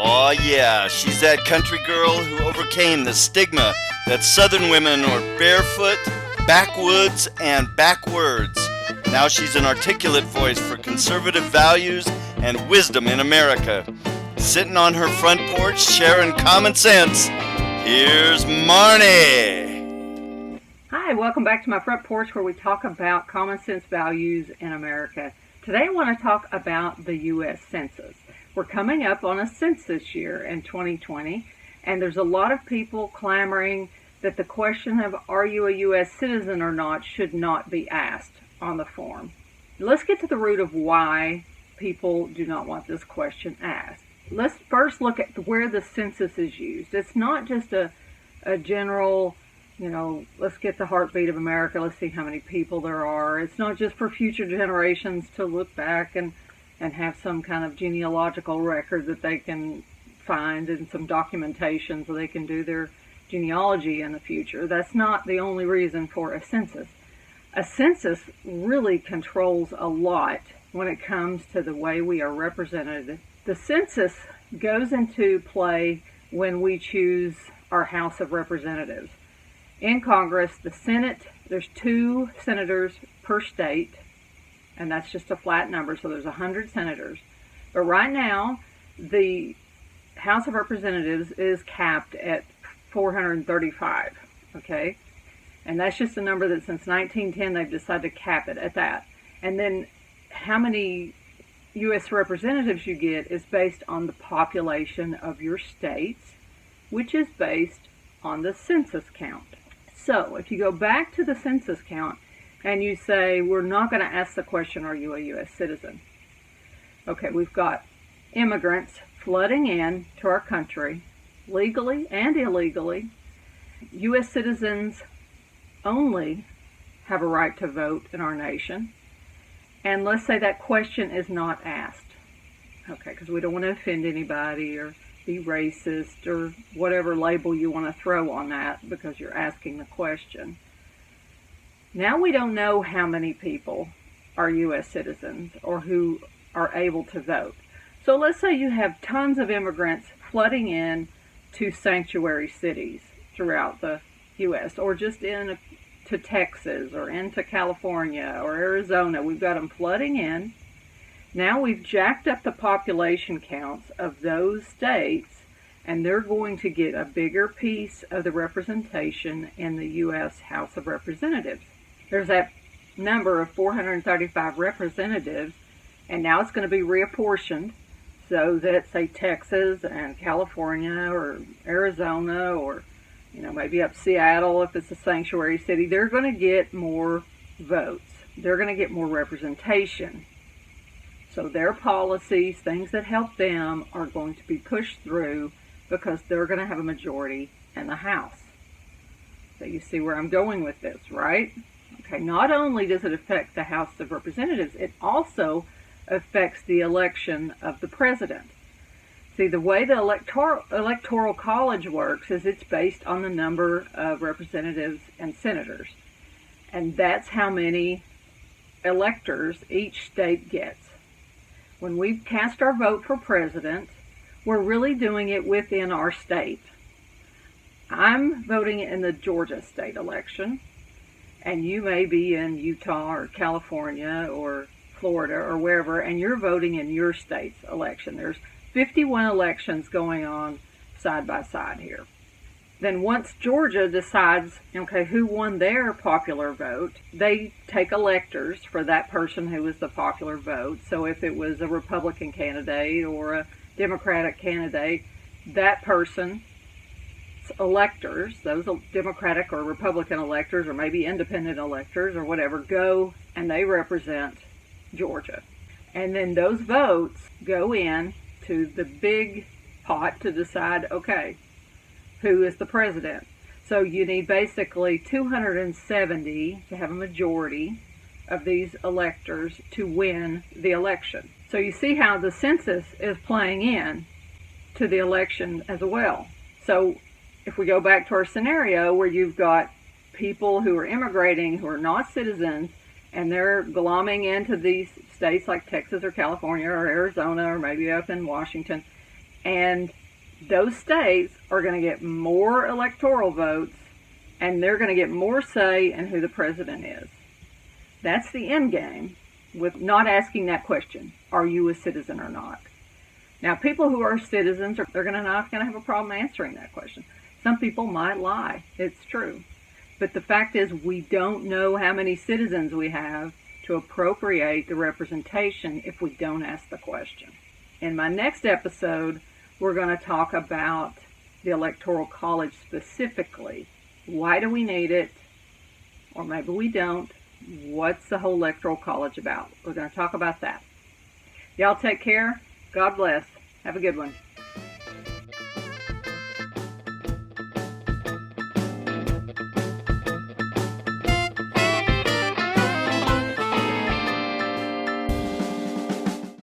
Oh yeah, she's that country girl who overcame the stigma that Southern women are barefoot, backwoods, and backwards. Now she's an articulate voice for conservative values and wisdom in America. Sitting on her front porch, sharing common sense, here's Marnie. Hi, welcome back to my front porch where we talk about common sense values in America. Today I want to talk about the U.S. Census. We're coming up on a census year in 2020, and there's a lot of people clamoring that the question of are you a U.S. citizen or not should not be asked on the form. Let's get to the root of why people do not want this question asked. Let's first look at where the census is used. It's not just a general, let's get the heartbeat of America, let's see how many people there are. It's not just for future generations to look back and have some kind of genealogical record that they can find and some documentation so they can do their genealogy in the future. That's not the only reason for a census. A census really controls a lot when it comes to the way we are represented. The census goes into play when we choose our House of Representatives. In Congress, the Senate, there's 2 senators per state, and that's just a flat number, so there's 100 senators. But right now, the House of Representatives is capped at 435, okay? And that's just a number that since 1910 they've decided to cap it at that. And then how many U.S. representatives you get is based on the population of your states, which is based on the census count. So if you go back to the census count and you say, we're not going to ask the question, are you a U.S. citizen? Okay, we've got immigrants flooding in to our country, legally and illegally. U.S. citizens only have a right to vote in our nation. And let's say that question is not asked. Okay, because we don't want to offend anybody or be racist or whatever label you want to throw on that because you're asking the question. Now we don't know how many people are U.S. citizens or who are able to vote. So let's say you have tons of immigrants flooding in to sanctuary cities throughout the U.S. or just to Texas or into California or Arizona. We've got them flooding in. Now we've jacked up the population counts of those states, and they're going to get a bigger piece of the representation in the U.S. House of Representatives. There's that number of 435 representatives, and now it's going to be reapportioned so that, say, Texas and California or Arizona or, maybe up Seattle if it's a sanctuary city, they're going to get more votes. They're going to get more representation. So their policies, things that help them, are going to be pushed through because they're going to have a majority in the House. So you see where I'm going with this, right? Okay, not only does it affect the House of Representatives, it also affects the election of the president. See, the way the electoral college works is it's based on the number of representatives and senators. And that's how many electors each state gets. When we cast our vote for president, we're really doing it within our state. I'm voting in the Georgia state election, and you may be in Utah or California or Florida or wherever, and you're voting in your state's election. There's 51 elections going on side by side here. Then once Georgia decides, who won their popular vote, they take electors for that person who was the popular vote. So if it was a Republican candidate or a Democratic candidate, that person's electors, those Democratic or Republican electors or maybe independent electors or whatever, go and they represent Georgia. And then those votes go in to the big pot to decide, who is the president. So you need basically 270 to have a majority of these electors to win the election. So you see how the census is playing in to the election as well. So if we go back to our scenario where you've got people who are immigrating who are not citizens and they're glomming into these states like Texas or California or Arizona or maybe up in Washington, And those states are going to get more electoral votes, and they're going to get more say in who the president is. That's the end game with not asking that question, are you a citizen or not? Now, people who are citizens, they're not going to have a problem answering that question. Some people might lie. It's true. But the fact is, we don't know how many citizens we have to appropriate the representation if we don't ask the question. In my next episode, we're going to talk about the Electoral College specifically. Why do we need it? Or maybe we don't. What's the whole Electoral College about? We're going to talk about that. Y'all take care. God bless. Have a good one.